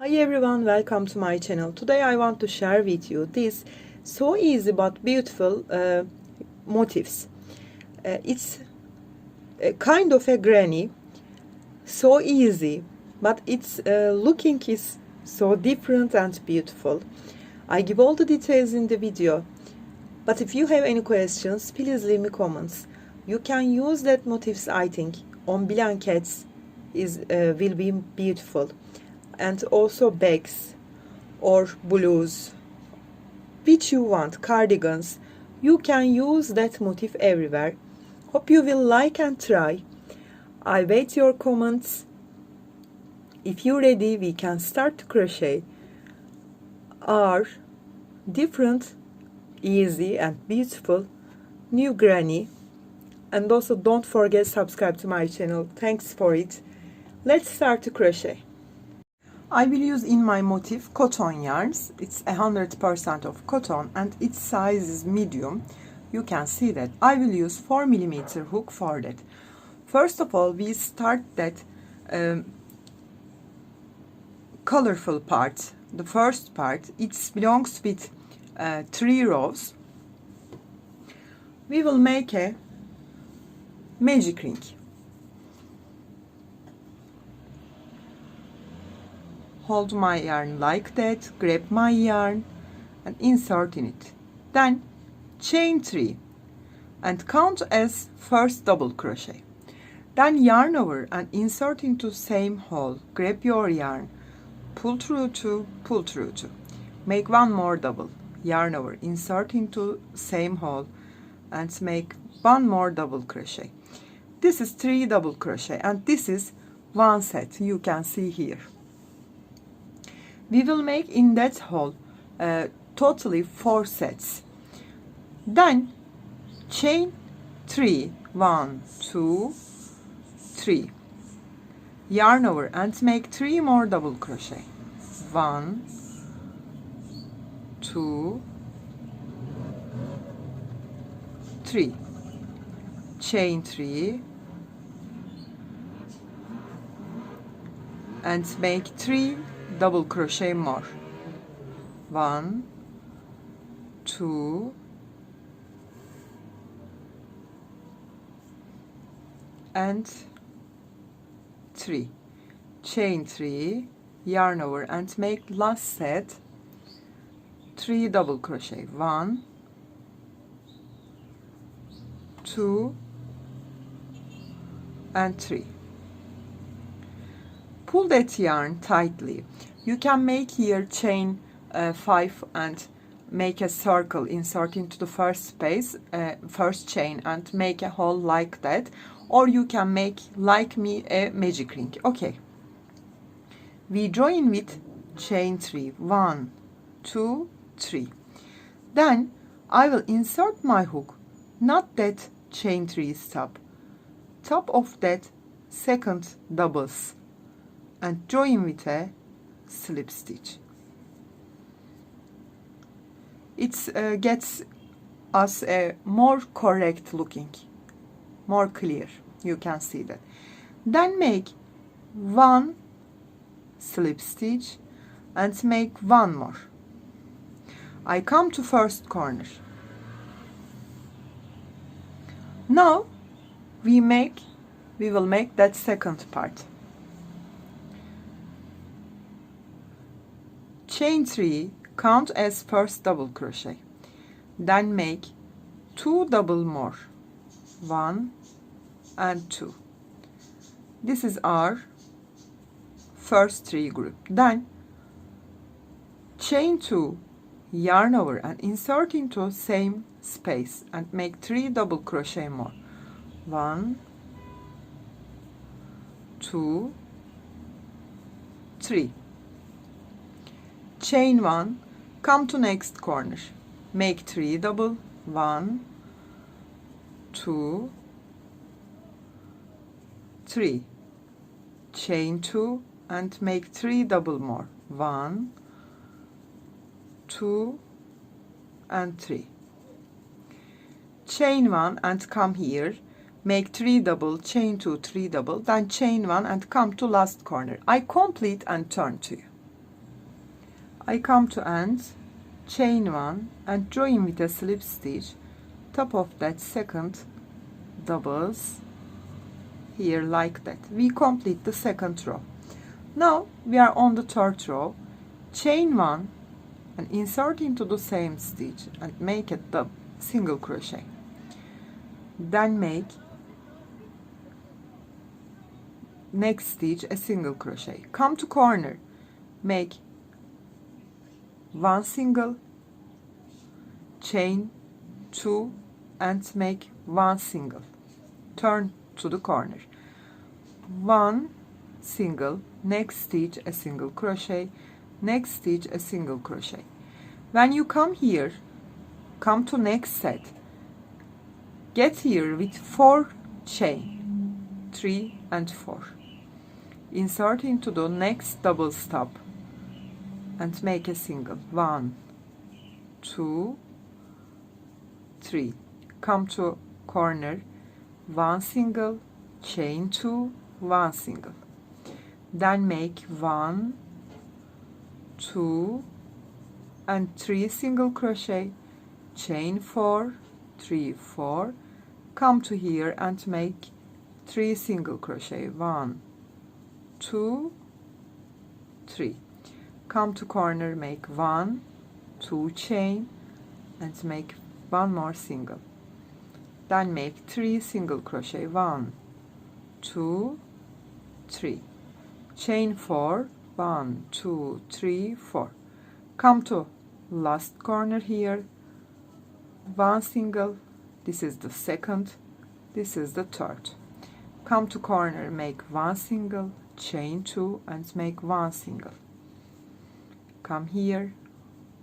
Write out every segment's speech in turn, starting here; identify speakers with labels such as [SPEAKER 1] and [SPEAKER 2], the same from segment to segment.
[SPEAKER 1] Hi everyone, welcome to my channel. Today I want to share with you this so easy but beautiful motifs. It's a kind of a granny, so easy, but its looking is so different and beautiful. I give all the details in the video, but if you have any questions, please leave me comments. You can use that motifs, I think, on blankets will be beautiful. And also bags or blues, which you want, cardigans. You can use that motif everywhere. Hope you will like and try. I wait your comments. If you're ready, we can start to crochet our different, easy and beautiful new granny. And also don't forget subscribe to my channel. Thanks for it. Let's start to crochet. I will use in my motif cotton yarns. It's 100% of cotton and its size is medium. You can see that. I will use 4mm hook for that. First of all, we start that colorful part. The first part, it belongs with 3 rows. We will make a magic ring. Hold my yarn like that, grab my yarn and insert in it. Then chain 3 and count as first double crochet. Then yarn over and insert into same hole. Grab your yarn, pull through 2, pull through 2. Make one more double. Yarn over, insert into same hole and make one more double crochet. This is 3 double crochet and this is one set. You can see here. We will make in that hole totally 4 sets. Then chain 3, 1, 2, 3. Yarn over and make 3 more double crochet. 1, 2, 3. Chain 3 and make 3 double crochet more. 1, 2, and 3. Chain 3, yarn over and make last set 3 double crochet. 1, 2, and 3. Pull that yarn tightly. You can make here chain 5 and make a circle, insert into the first space, first chain and make a hole like that, or you can make like me a magic ring. Okay, we join with chain 3, 1, 2, 3. Then I will insert my hook, not that chain 3 top of that second doubles and join with a slip stitch. It gets us a more correct looking, more clear. You can see that. Then make 1 slip stitch and make 1 more. I come to first corner. Now we will make that second part. Chain 3, count as first double crochet. Then make 2 double more. 1 and 2. This is our first 3 group. Then chain 2, yarn over and insert into same space and make 3 double crochet more. 1, 2, 3. Chain 1, come to next corner, make 3 double, 1, 2, 3. Chain 2 and make 3 double more. 1, 2, and 3. Chain 1 and come here, make 3 double, chain 2, 3 double, then chain 1 and come to last corner. I complete and turn to you. I come to end, chain 1 and join with a slip stitch, top of that second doubles here like that. We complete the second row. Now we are on the third row, chain 1 and insert into the same stitch and make a single crochet. Then make next stitch a single crochet. Come to corner, make 1 single, chain 2 and make 1 single. Turn to the corner, 1 single, next stitch a single crochet, next stitch a single crochet. When you come here, come to next set, get here with 4 chain, 3 and 4, insert into the next double stop and make a single, 1 2 3. Come to corner, 1 single, chain 2, 1 single, then make 1 2 and 3 single crochet, chain 4, 3 4, come to here and make 3 single crochet, 1 2 3, come to corner, make 1 2 chain and make 1 more single, then make 3 single crochet, 1 2 3, chain 4, 1 2 3 4, come to last corner here, 1 single, this is the second, this is the third, come to corner, make 1 single, chain 2 and make 1 single, come here,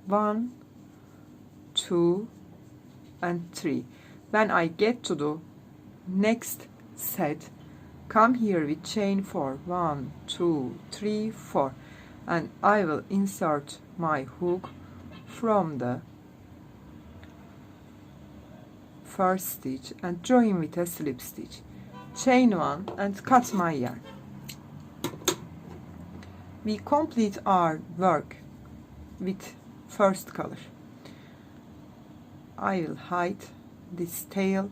[SPEAKER 1] 1 2 and 3. When I get to the next set, come here with chain 4, 1 2 3 4, and I will insert my hook from the first stitch and join with a slip stitch, chain 1 and cut my yarn. We complete our work with first color. I will hide this tail.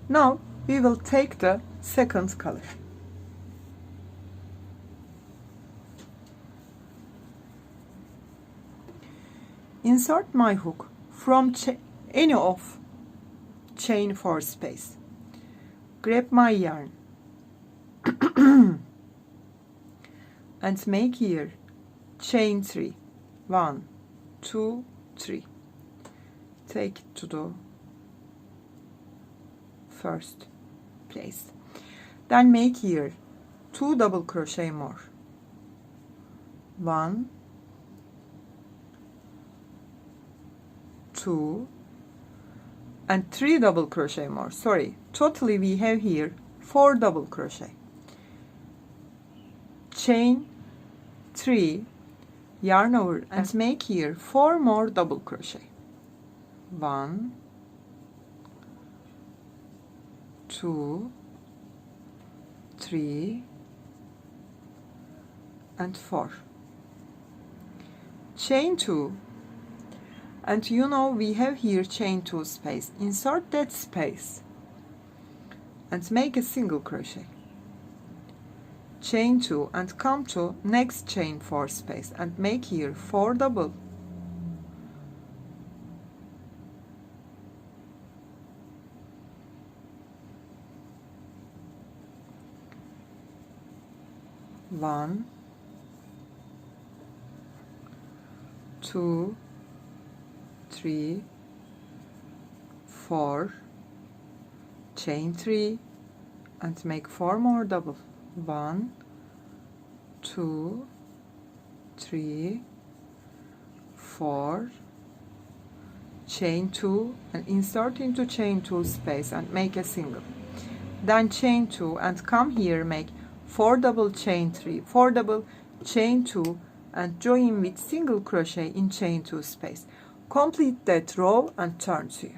[SPEAKER 1] Now we will take the second color. Insert my hook from any of chain 4 space. Grab my yarn and make here chain 3, 1 2 3, take it to the first place, then make here 2 double crochet more, 1 2 and 3 double crochet more, sorry, totally we have here 4 double crochet, chain 3, yarn over and make here 4 more double crochet, 1 2 3 and 4, chain 2, and you know we have here chain 2 space, insert that space and make a single crochet, chain 2 and come to next chain 4 space and make here 4 double, one 2 3 4, chain 3 and make 4 more double, 1 2 3 4, chain 2 and insert into chain 2 space and make a single, then chain 2 and come here, make 4 double chain 3, 4 double chain 2, and join with single crochet in chain 2 space. Complete that row and turn to you.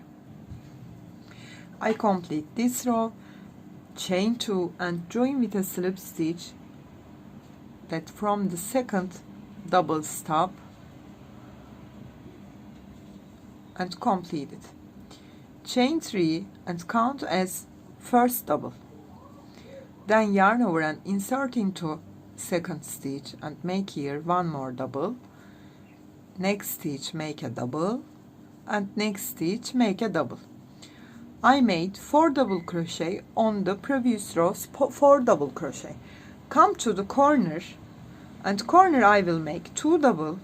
[SPEAKER 1] I complete this row, chain 2 and join with a slip stitch that from the second double stop and complete it. Chain 3 and count as first double. Then yarn over and insert into second stitch and make here one more double. Next stitch make a double, and next stitch make a double. I made 4 double crochet on the previous rows, 4 double crochet. Come to the corner, and corner I will make 2 double,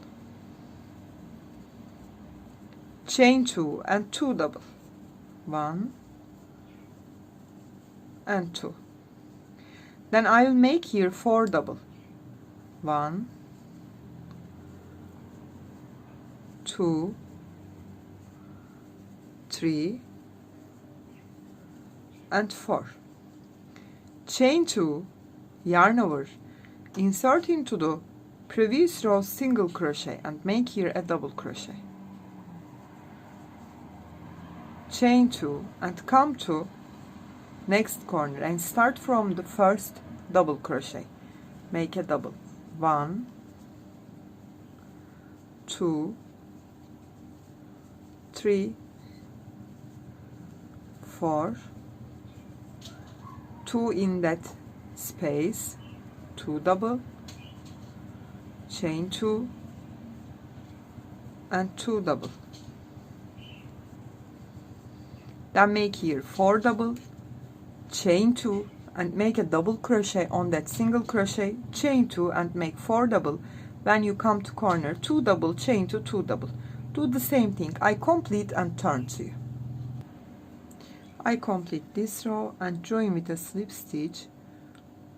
[SPEAKER 1] chain 2 and 2 double, 1 and 2. Then I will make here 4 double, 1, 2, 3 and 4. Chain 2, yarn over, insert into the previous row single crochet and make here a double crochet. Chain 2 and come to next corner and start from the first double crochet. Make a double, 1, 2, 3, 4, 2 in that space, 2 double, chain 2 and 2 double. Then make here 4 double, chain 2 and make a double crochet on that single crochet, chain 2 and make 4 double. When you come to corner, 2 double, chain 2, 2 double. Do the same thing. I complete and turn to you. I complete this row and join with a slip stitch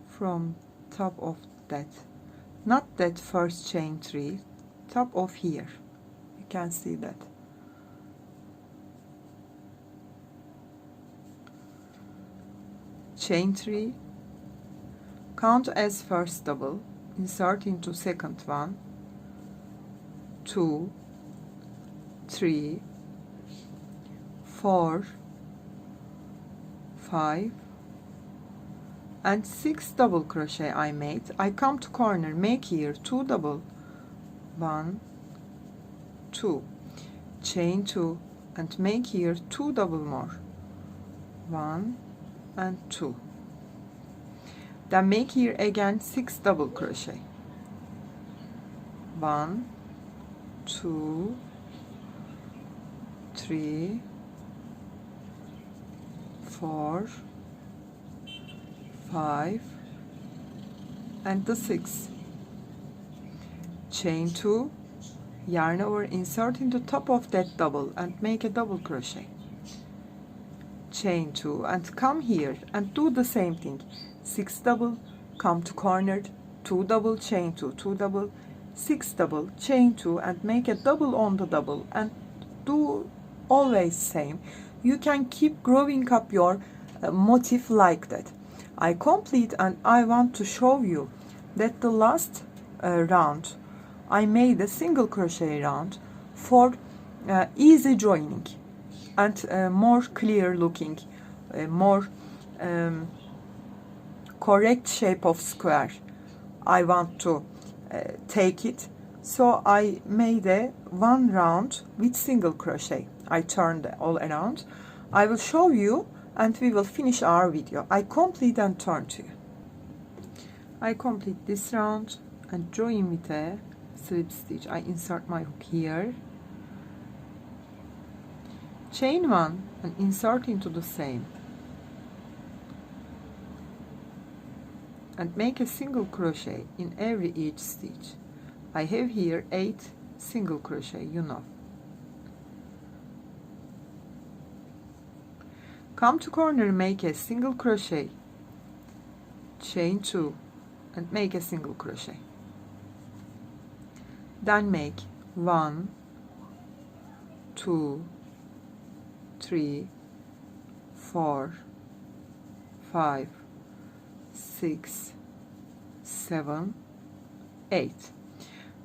[SPEAKER 1] from top of that, not that first chain 3, top of here. You can see that. Chain 3, count as first double, insert into second one, 2, 3, 4, 5 and 6 double crochet I made. I come to corner, make here 2 double, 1, 2, chain 2 and make here 2 double more, 1 and 2. Then make here again 6 double crochet, 1, 2, 3, 4, 5 and the 6. Chain 2, yarn over, insert into top of that double and make a double crochet. Chain 2 and come here and do the same thing. 6 double, come to corner, 2 double, chain 2, 2 double, 6 double, chain 2 and make a double on the double and do always same. You can keep growing up your motif like that. I complete and I want to show you that the last round I made a single crochet round for easy joining and more clear looking, more correct shape of square. I want to take it, so I made a 1 round with single crochet. I turned all around. I will show you and we will finish our video. I complete and turn to you. I complete this round and join with a slip stitch. I insert my hook here, chain 1 and insert into the same and make a single crochet in every each stitch. I have here 8 single crochet, you know. Come to corner, make a single crochet, chain 2 and make a single crochet. Then make 1, 2, 3, 4, 5, 6, 7, 8.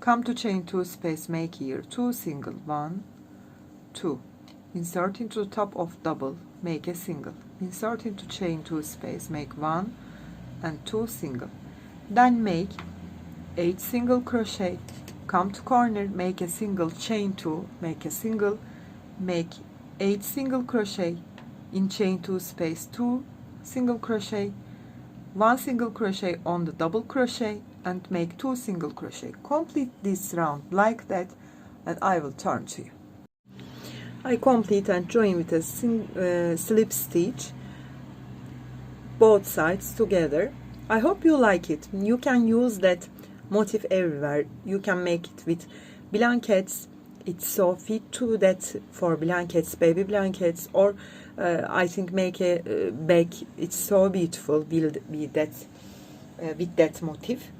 [SPEAKER 1] Come to chain 2 space, make here 2 single, 1, 2. Insert into the top of double, make a single. Insert into chain 2 space, make 1 and 2 single. Then make 8 single crochet. Come to corner, make a single, chain 2, make a single, make 8 single crochet. In chain 2 space, 2 single crochet, 1 single crochet on the double crochet, and make 2 single crochet. Complete this round like that, and I will turn to you. I complete and join with a slip stitch both sides together. I hope you like it. You can use that motif everywhere. You can make it with blankets. It's so fit to that for blankets, baby blankets, or I think make a bag. It's so beautiful with that motif.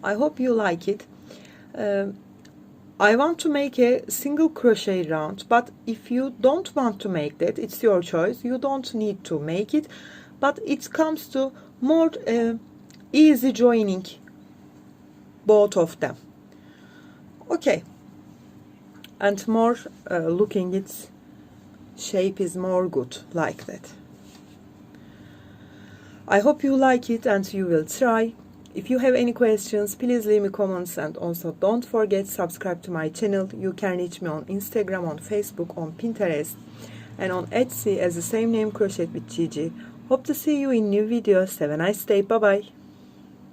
[SPEAKER 1] I hope you like it. I want to make a single crochet round, but if you don't want to make that, it's your choice. You don't need to make it, but it comes to more easy joining both of them. Okay, and more looking its shape is more good like that. I hope you like it and you will try. If you have any questions, please leave me comments, and also don't forget subscribe to my channel. You can reach me on Instagram, on Facebook, on Pinterest, and on Etsy as the same name, Crochet with Gigi. Hope to see you in new videos. Have a nice day. Bye bye.